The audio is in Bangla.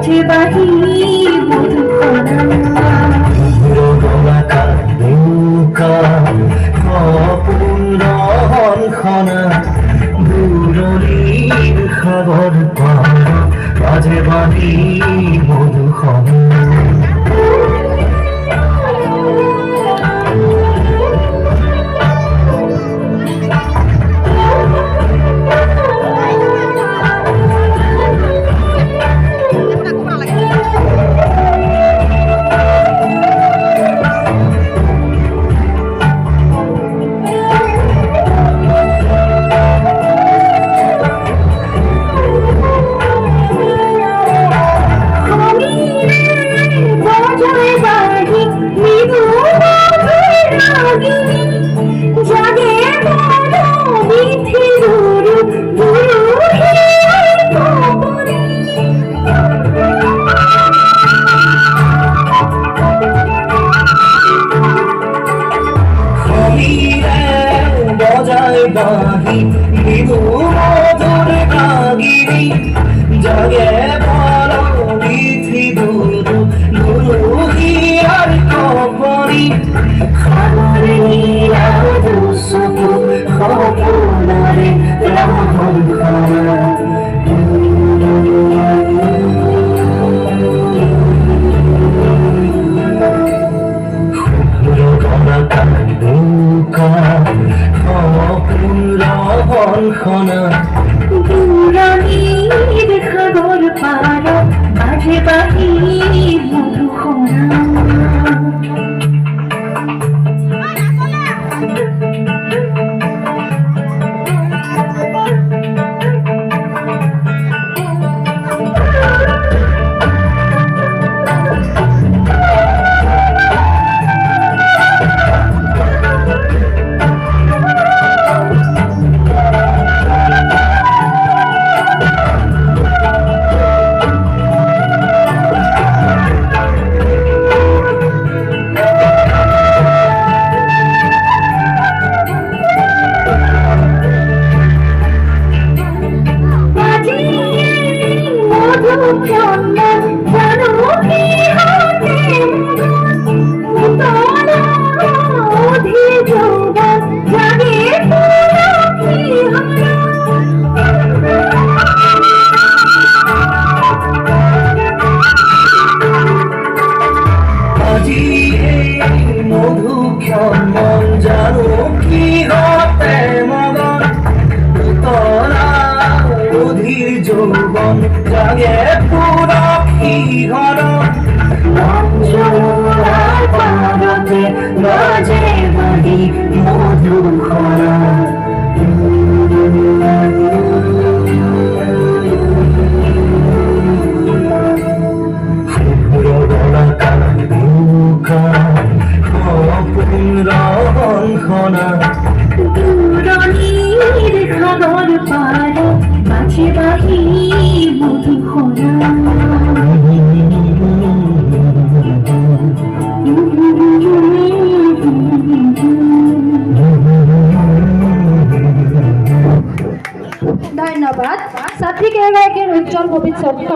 মাঝে বাহি মধুকণা দূরলীর খবর মাঝে বাহি মধুকণা বাহি মৃদু মধুর গাগিনী জাগে বলো বিধি দুরু দুরু হিয়ার কবরি খাবার নিয়া দুসুকু খবনারে রহন খানা দূরনীর খবর পার মাঝে বাহি মধুকণা মধু ক্ষমন জানো কি হতে মগন তোরা অধীর যৌবন জাগে পুরা ক্ষীর পারতে মাঝে বাহি মধুকণা দূরনীর খবর পার মাঝে বাহি মধুকণা ধন্যবাদ। সাথী গায়কের উজ্জ্বল ভবিষ্যৎ